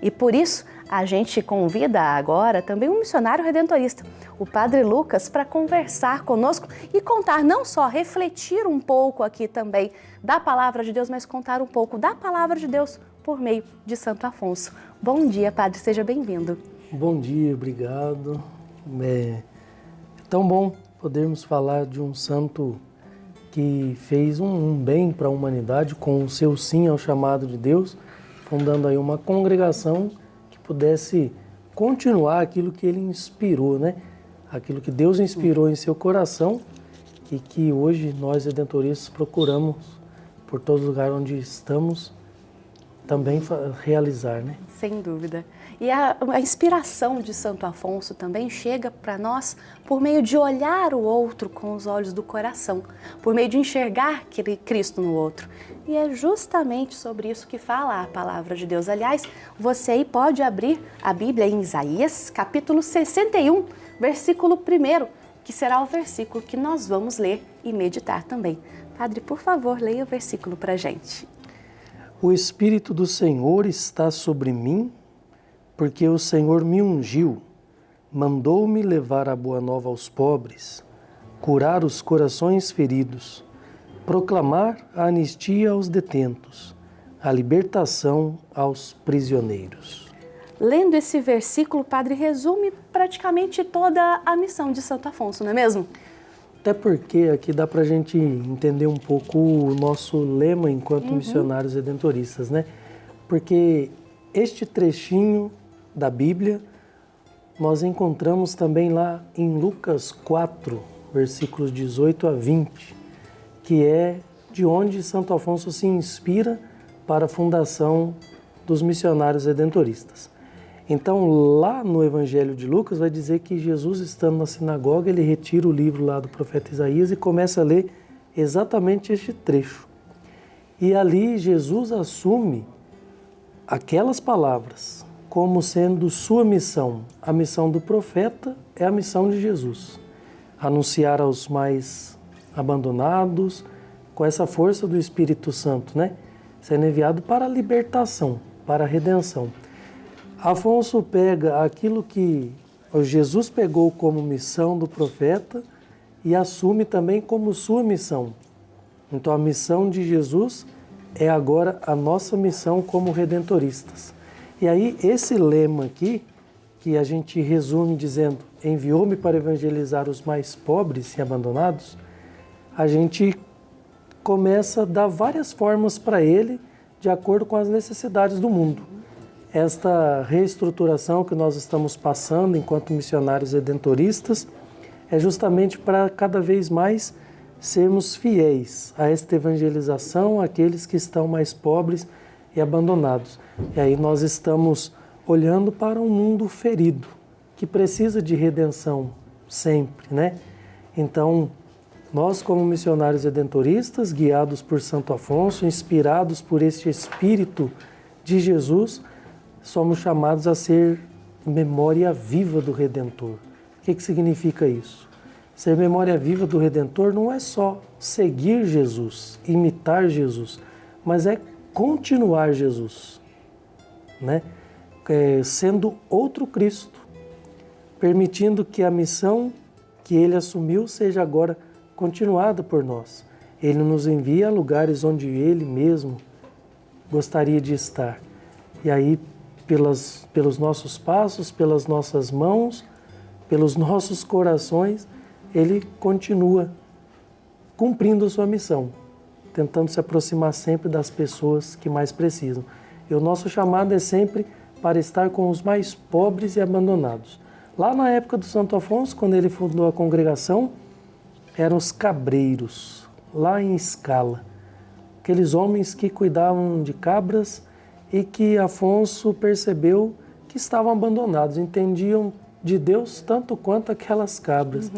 E por isso, a gente convida agora também um missionário redentorista, o Padre Lucas, para conversar conosco e contar, não só refletir um pouco aqui também da Palavra de Deus, mas contar um pouco da Palavra de Deus por meio de Santo Afonso. Bom dia, Padre, seja bem-vindo. Bom dia, obrigado. É tão bom podermos falar de um santo que fez um bem para a humanidade com o seu sim ao chamado de Deus, fundando aí uma congregação que pudesse continuar aquilo que ele inspirou, né? Aquilo que Deus inspirou em seu coração e que hoje nós redentoristas procuramos por todo lugar onde estamos também realizar, né? Sem dúvida. E a inspiração de Santo Afonso também chega para nós por meio de olhar o outro com os olhos do coração, por meio de enxergar Cristo no outro. E é justamente sobre isso que fala a Palavra de Deus. Aliás, você aí pode abrir a Bíblia em Isaías, capítulo 61, versículo 1, que será o versículo que nós vamos ler e meditar também. Padre, por favor, leia o versículo para a gente. O Espírito do Senhor está sobre mim, porque o Senhor me ungiu, mandou-me levar a boa nova aos pobres, curar os corações feridos, proclamar a anistia aos detentos, a libertação aos prisioneiros. Lendo esse versículo, Padre, resume praticamente toda a missão de Santo Afonso, não é mesmo? Até porque aqui dá para a gente entender um pouco o nosso lema enquanto missionários redentoristas, né? Porque este trechinho da Bíblia nós encontramos também lá em Lucas 4, versículos 18 a 20, que é de onde Santo Afonso se inspira para a fundação dos missionários redentoristas. Então, lá no Evangelho de Lucas, vai dizer que Jesus, estando na sinagoga, ele retira o livro lá do profeta Isaías e começa a ler exatamente este trecho. E ali Jesus assume aquelas palavras como sendo sua missão. A missão do profeta é a missão de Jesus. Anunciar aos mais abandonados, com essa força do Espírito Santo, né? Sendo enviado para a libertação, para a redenção. Afonso pega aquilo que Jesus pegou como missão do profeta e assume também como sua missão. Então a missão de Jesus é agora a nossa missão como redentoristas. E aí esse lema aqui, que a gente resume dizendo, enviou-me para evangelizar os mais pobres e abandonados, a gente começa a dar várias formas para ele de acordo com as necessidades do mundo. Esta reestruturação que nós estamos passando enquanto missionários redentoristas é justamente para cada vez mais sermos fiéis a esta evangelização àqueles que estão mais pobres e abandonados. E aí nós estamos olhando para um mundo ferido, que precisa de redenção sempre, né? Então, nós como missionários redentoristas, guiados por Santo Afonso, inspirados por este Espírito de Jesus, somos chamados a ser memória viva do Redentor. O que significa isso? Ser memória viva do Redentor não é só seguir Jesus, imitar Jesus, mas é continuar Jesus, né? Sendo outro Cristo, permitindo que a missão que ele assumiu seja agora continuada por nós. Ele nos envia a lugares onde ele mesmo gostaria de estar. E aí, pelos nossos passos, pelas nossas mãos, pelos nossos corações, ele continua cumprindo a sua missão, tentando se aproximar sempre das pessoas que mais precisam. E o nosso chamado é sempre para estar com os mais pobres e abandonados. Lá na época do Santo Afonso, quando ele fundou a congregação, eram os cabreiros, lá em Escala. Aqueles homens que cuidavam de cabras e que Afonso percebeu que estavam abandonados, entendiam de Deus tanto quanto aquelas cabras.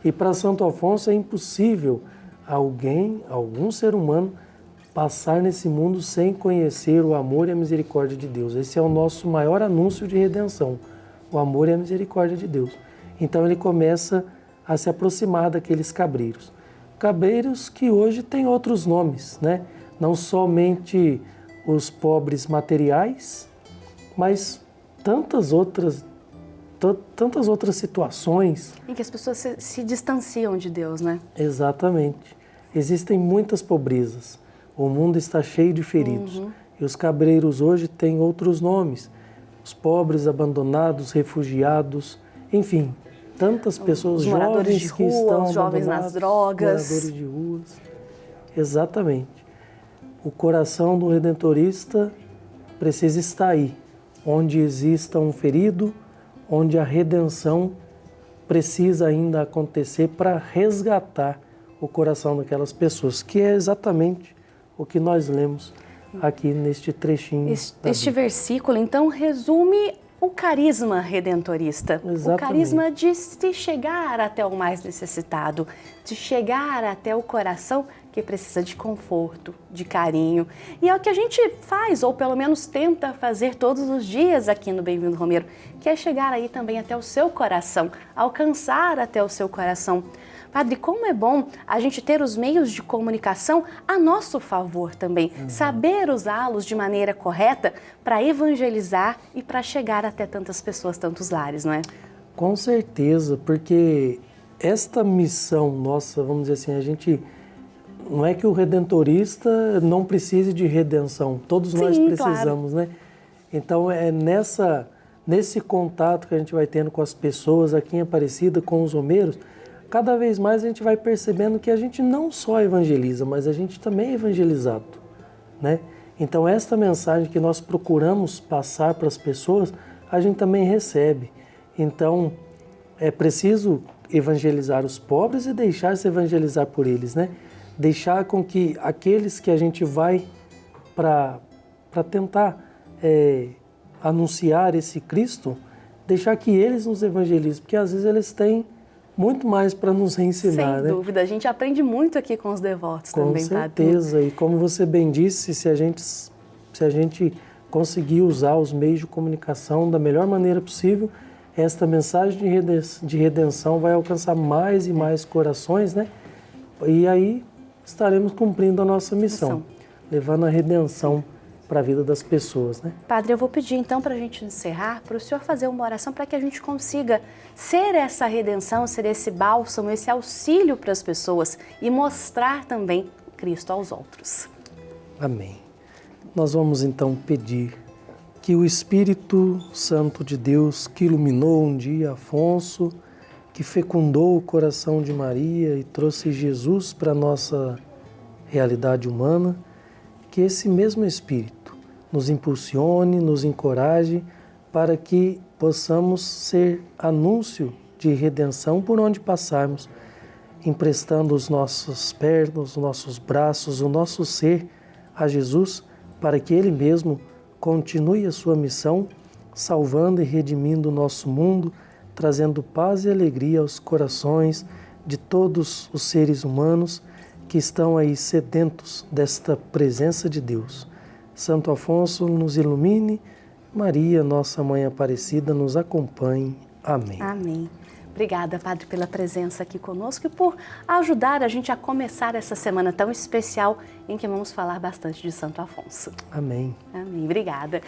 E para Santo Afonso é impossível algum ser humano, passar nesse mundo sem conhecer o amor e a misericórdia de Deus. Esse é o nosso maior anúncio de redenção, o amor e a misericórdia de Deus. Então ele começa a se aproximar daqueles cabreiros. Cabreiros que hoje têm outros nomes, né? Não somente os pobres materiais, mas tantas outras situações. Em que as pessoas se distanciam de Deus, né? Exatamente. Existem muitas pobrezas. O mundo está cheio de feridos. E os cabreiros hoje têm outros nomes. Os pobres, abandonados, refugiados, enfim, tantas pessoas os moradores jovens de rua, que estão os jovens nas drogas. moradores de ruas. Exatamente. O coração do redentorista precisa estar aí, onde exista um ferido, onde a redenção precisa ainda acontecer para resgatar o coração daquelas pessoas, que é exatamente o que nós lemos aqui neste trechinho. Este versículo, então, resume o carisma redentorista. Exatamente. O carisma de se chegar até o mais necessitado, de chegar até o coração que precisa de conforto, de carinho. E é o que a gente faz, ou pelo menos tenta fazer todos os dias aqui no Bem-vindo Romeiro, que é chegar aí também até o seu coração, alcançar até o seu coração. Padre, como é bom a gente ter os meios de comunicação a nosso favor também, saber usá-los de maneira correta para evangelizar e para chegar até tantas pessoas, tantos lares, não é? Com certeza, porque esta missão nossa, vamos dizer assim, a gente... Não é que o redentorista não precise de redenção, todos nós precisamos, claro, né? Então é nesse contato que a gente vai tendo com as pessoas aqui em Aparecida, com os romeiros, cada vez mais a gente vai percebendo que a gente não só evangeliza, mas a gente também é evangelizado, né? Então esta mensagem que nós procuramos passar para as pessoas, a gente também recebe. Então é preciso evangelizar os pobres e deixar-se evangelizar por eles, né? Deixar com que aqueles que a gente vai para tentar anunciar esse Cristo, deixar que eles nos evangelizem, porque às vezes eles têm muito mais para nos ensinar. Sem dúvida, a gente aprende muito aqui com os devotos também, Com certeza, e como você bem disse, se a gente conseguir usar os meios de comunicação da melhor maneira possível, esta mensagem de redenção vai alcançar mais e mais corações, né? E aí estaremos cumprindo a nossa missão, levando a redenção para a vida das pessoas, né? Padre, eu vou pedir então para a gente encerrar, para o senhor fazer uma oração para que a gente consiga ser essa redenção, ser esse bálsamo, esse auxílio para as pessoas e mostrar também Cristo aos outros. Amém. Nós vamos então pedir que o Espírito Santo de Deus, que iluminou um dia Afonso, que fecundou o coração de Maria e trouxe Jesus para a nossa realidade humana, que esse mesmo Espírito nos impulsione, nos encoraje para que possamos ser anúncio de redenção por onde passarmos, emprestando os nossos pernas, os nossos braços, o nosso ser a Jesus, para que Ele mesmo continue a sua missão, salvando e redimindo o nosso mundo, trazendo paz e alegria aos corações de todos os seres humanos que estão aí sedentos desta presença de Deus. Santo Afonso nos ilumine, Maria, nossa Mãe Aparecida, nos acompanhe. Amém. Amém. Obrigada, Padre, pela presença aqui conosco e por ajudar a gente a começar essa semana tão especial em que vamos falar bastante de Santo Afonso. Amém. Amém. Obrigada.